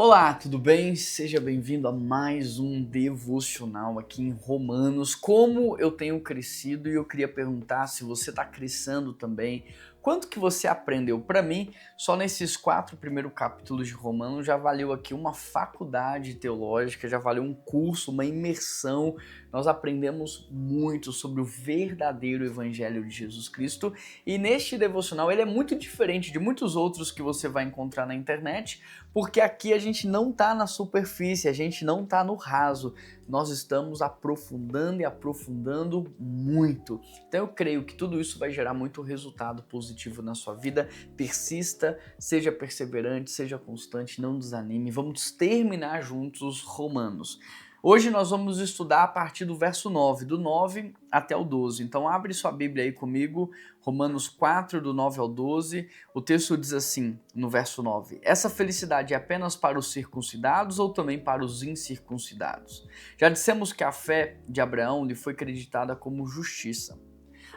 Olá, tudo bem? Seja bem-vindo a mais um devocional aqui em Romanos. Como eu tenho crescido e eu queria perguntar se você está crescendo também. Quanto que você aprendeu? Para mim, só nesses 4 primeiros capítulos de Romanos já valeu aqui uma faculdade teológica, já valeu um curso, uma imersão. Nós aprendemos muito sobre o verdadeiro evangelho de Jesus Cristo e neste devocional ele é muito diferente de muitos outros que você vai encontrar na internet, porque aqui a gente não está na superfície, a gente não está no raso, nós estamos aprofundando e aprofundando muito. Então eu creio que tudo isso vai gerar muito resultado positivo na sua vida. Persista, seja perseverante, seja constante, não desanime. Vamos terminar juntos os Romanos. Hoje nós vamos estudar a partir do verso 9, do 9 até o 12. Então abre sua Bíblia aí comigo, Romanos 4, do 9 ao 12. O texto diz assim, no verso 9: Essa felicidade é apenas para os circuncidados ou também para os incircuncidados? Já dissemos que a fé de Abraão lhe foi creditada como justiça.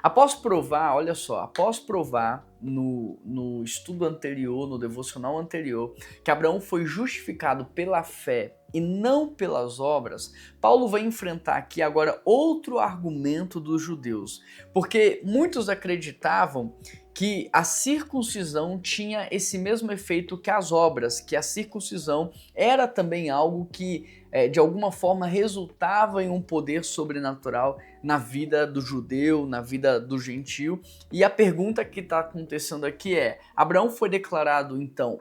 Após provar, olha só, após provar no estudo anterior, no devocional anterior, que Abraão foi justificado pela fé e não pelas obras, Paulo vai enfrentar aqui agora outro argumento dos judeus, porque muitos acreditavam que a circuncisão tinha esse mesmo efeito que as obras, que a circuncisão era também algo que de alguma forma resultava em um poder sobrenatural na vida do judeu, na vida do gentio. E a pergunta que está acontecendo aqui é: Abraão foi declarado então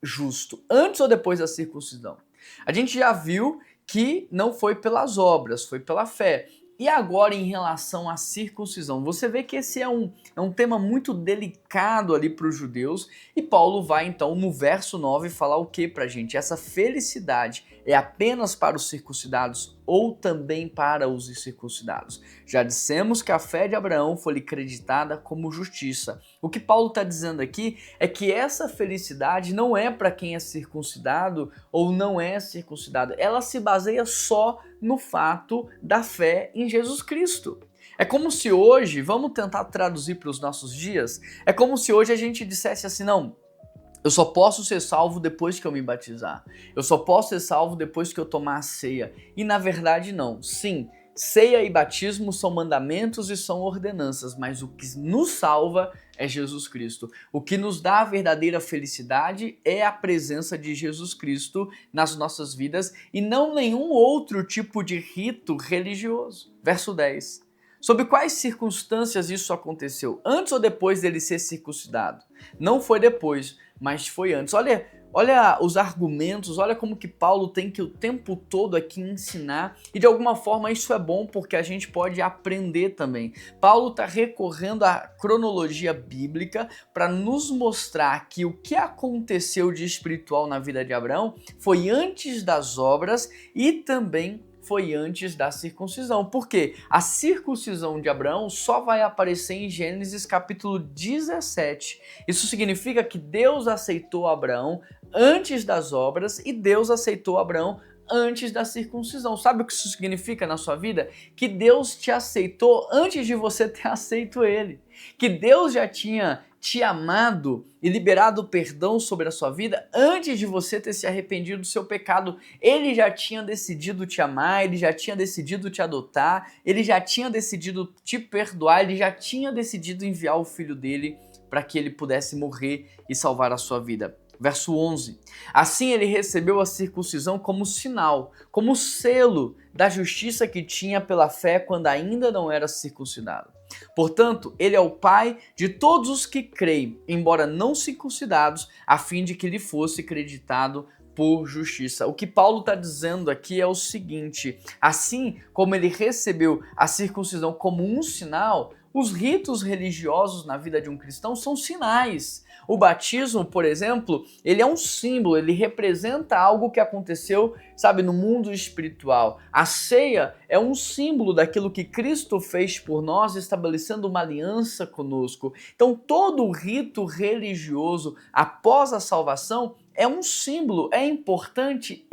justo antes ou depois da circuncisão? A gente já viu que não foi pelas obras, foi pela fé. E agora em relação à circuncisão, você vê que esse é um tema muito delicado ali para os judeus, e Paulo vai então no verso 9 falar o que para a gente? Essa felicidade é apenas para os circuncidados ou também para os incircuncidados? Já dissemos que a fé de Abraão foi lhe creditada como justiça. O que Paulo está dizendo aqui é que essa felicidade não é para quem é circuncidado ou não é circuncidado, ela se baseia só no fato da fé em Jesus Cristo. É como se hoje, vamos tentar traduzir para os nossos dias, é como se hoje a gente dissesse assim, não, eu só posso ser salvo depois que eu me batizar, eu só posso ser salvo depois que eu tomar a ceia. E na verdade não, sim, ceia e batismo são mandamentos e são ordenanças, mas o que nos salva é Jesus Cristo. O que nos dá a verdadeira felicidade é a presença de Jesus Cristo nas nossas vidas e não nenhum outro tipo de rito religioso. Verso 10. Sob quais circunstâncias isso aconteceu? Antes ou depois dele ser circuncidado? Não foi depois, mas foi antes. Olha os argumentos, olha como que Paulo tem que o tempo todo aqui ensinar, e de alguma forma isso é bom porque a gente pode aprender também. Paulo está recorrendo à cronologia bíblica para nos mostrar que o que aconteceu de espiritual na vida de Abraão foi antes das obras e também foi antes da circuncisão. Por quê? A circuncisão de Abraão só vai aparecer em Gênesis capítulo 17. Isso significa que Deus aceitou Abraão antes das obras e Deus aceitou Abraão antes da circuncisão. Sabe o que isso significa na sua vida? Que Deus te aceitou antes de você ter aceito Ele. Que Deus já tinha te amado e liberado perdão sobre a sua vida antes de você ter se arrependido do seu pecado. Ele já tinha decidido te amar, ele já tinha decidido te adotar, ele já tinha decidido te perdoar, ele já tinha decidido enviar o filho dele para que ele pudesse morrer e salvar a sua vida. Verso 11. Assim ele recebeu a circuncisão como sinal, como selo da justiça que tinha pela fé quando ainda não era circuncidado. Portanto, ele é o pai de todos os que creem, embora não circuncidados, a fim de que lhe fosse creditado por justiça. O que Paulo está dizendo aqui é o seguinte: assim como ele recebeu a circuncisão como um sinal, os ritos religiosos na vida de um cristão são sinais. O batismo, por exemplo, ele é um símbolo, ele representa algo que aconteceu, sabe, no mundo espiritual. A ceia é um símbolo daquilo que Cristo fez por nós, estabelecendo uma aliança conosco. Então, todo o rito religioso após a salvação é um símbolo, é importante,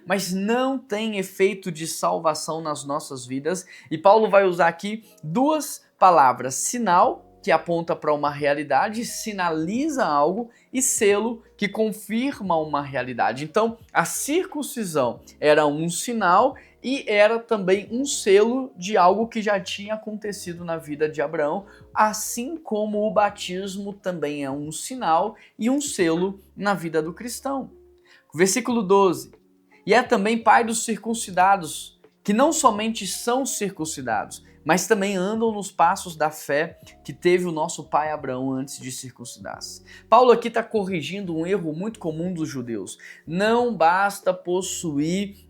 mas não tem efeito de salvação nas nossas vidas. E Paulo vai usar aqui duas palavras, sinal que aponta para uma realidade, sinaliza algo, e selo, que confirma uma realidade. Então, a circuncisão era um sinal e era também um selo de algo que já tinha acontecido na vida de Abraão, assim como o batismo também é um sinal e um selo na vida do cristão. Versículo 12. E é também pai dos circuncidados, que não somente são circuncidados, mas também andam nos passos da fé que teve o nosso pai Abraão antes de circuncidar-se. Paulo aqui está corrigindo um erro muito comum dos judeus. Não basta possuir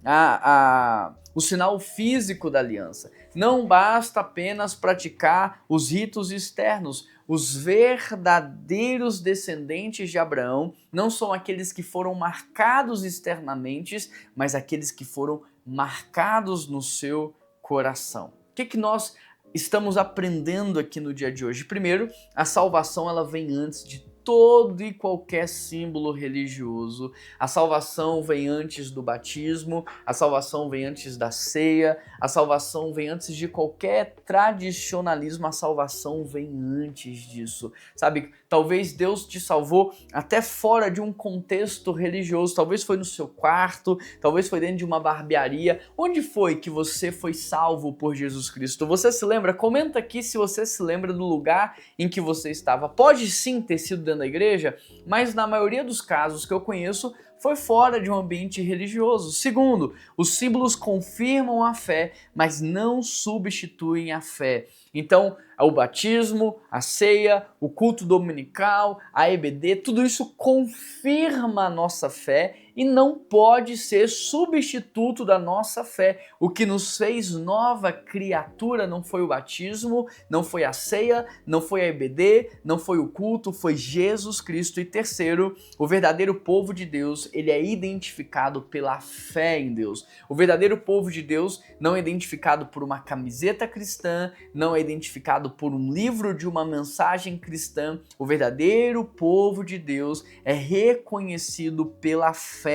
o sinal físico da aliança. Não basta apenas praticar os ritos externos. Os verdadeiros descendentes de Abraão não são aqueles que foram marcados externamente, mas aqueles que foram marcados no seu coração. O que nós estamos aprendendo aqui no dia de hoje? Primeiro, a salvação ela vem antes de todo e qualquer símbolo religioso. A salvação vem antes do batismo, a salvação vem antes da ceia, a salvação vem antes de qualquer tradicionalismo, a salvação vem antes disso. Sabe, talvez Deus te salvou até fora de um contexto religioso, talvez foi no seu quarto, talvez foi dentro de uma barbearia. Onde foi que você foi salvo por Jesus Cristo? Você se lembra? Comenta aqui se você se lembra do lugar em que você estava. Pode sim ter sido dentro da igreja, mas na maioria dos casos que eu conheço foi fora de um ambiente religioso. Segundo, os símbolos confirmam a fé, mas não substituem a fé. Então, o batismo, a ceia, o culto dominical, a EBD, tudo isso confirma a nossa fé e não pode ser substituto da nossa fé. O que nos fez nova criatura não foi o batismo, não foi a ceia, não foi a EBD, não foi o culto, foi Jesus Cristo. E terceiro, o verdadeiro povo de Deus, ele é identificado pela fé em Deus. O verdadeiro povo de Deus não é identificado por uma camiseta cristã, não é identificado por um livro de uma mensagem cristã. O verdadeiro povo de Deus é reconhecido pela fé.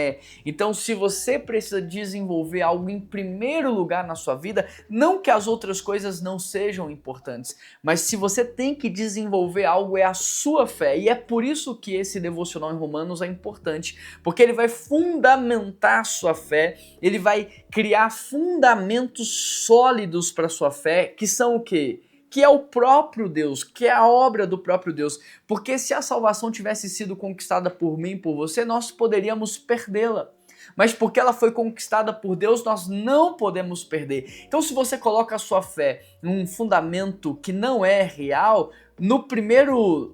Então, se você precisa desenvolver algo em primeiro lugar na sua vida, não que as outras coisas não sejam importantes, mas se você tem que desenvolver algo, é a sua fé. E é por isso que esse devocional em Romanos é importante, porque ele vai fundamentar a sua fé, ele vai criar fundamentos sólidos para a sua fé, que são o quê? Que é o próprio Deus, que é a obra do próprio Deus. Porque se a salvação tivesse sido conquistada por mim, por você, nós poderíamos perdê-la. Mas porque ela foi conquistada por Deus, nós não podemos perder. Então, se você coloca a sua fé num fundamento que não é real,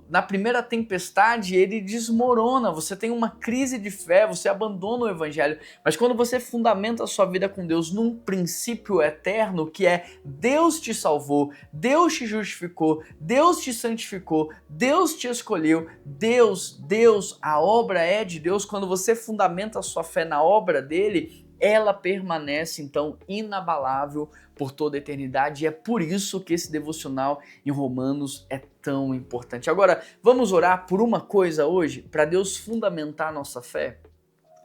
na primeira tempestade ele desmorona, você tem uma crise de fé, você abandona o evangelho. Mas quando você fundamenta a sua vida com Deus num princípio eterno, que é Deus te salvou, Deus te justificou, Deus te santificou, Deus te escolheu, Deus, a obra é de Deus. Quando você fundamenta a sua fé na obra dele, ela permanece então inabalável por toda a eternidade, e é por isso que esse devocional em Romanos é tão importante. Agora, vamos orar por uma coisa hoje, para Deus fundamentar a nossa fé,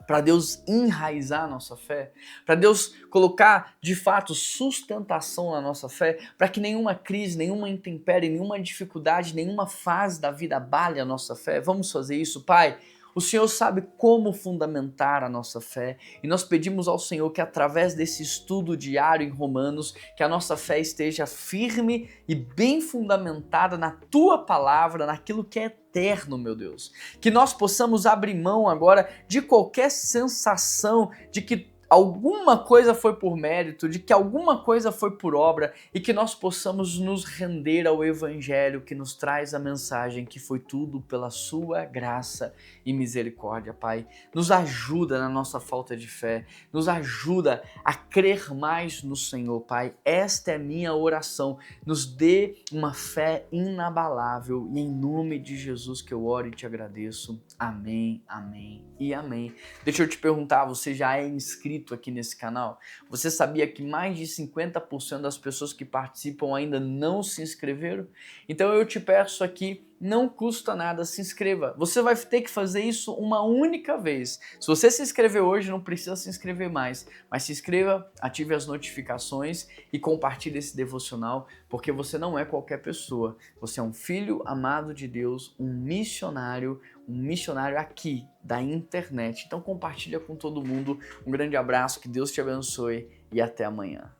para Deus enraizar a nossa fé, para Deus colocar de fato sustentação na nossa fé, para que nenhuma crise, nenhuma intempérie, nenhuma dificuldade, nenhuma fase da vida abale a nossa fé. Vamos fazer isso, Pai? O Senhor sabe como fundamentar a nossa fé e nós pedimos ao Senhor que através desse estudo diário em Romanos, que a nossa fé esteja firme e bem fundamentada na Tua palavra, naquilo que é eterno, meu Deus. Que nós possamos abrir mão agora de qualquer sensação de que alguma coisa foi por mérito, de que alguma coisa foi por obra, e que nós possamos nos render ao Evangelho que nos traz a mensagem que foi tudo pela sua graça e misericórdia, Pai. Nos ajuda na nossa falta de fé, nos ajuda a crer mais no Senhor, Pai. Esta é a minha oração. Nos dê uma fé inabalável e em nome de Jesus que eu oro e te agradeço. Amém, amém e amém. Deixa eu te perguntar, você já é inscrito aqui nesse canal? Você sabia que mais de 50% das pessoas que participam ainda não se inscreveram? Então eu te peço aqui não custa nada, se inscreva. Você vai ter que fazer isso uma única vez. Se você se inscrever hoje, não precisa se inscrever mais, mas se inscreva, ative as notificações e compartilhe esse devocional, porque você não é qualquer pessoa. Você é um filho amado de Deus, um missionário aqui da internet. Então compartilha com todo mundo. Um grande abraço, que Deus te abençoe e até amanhã.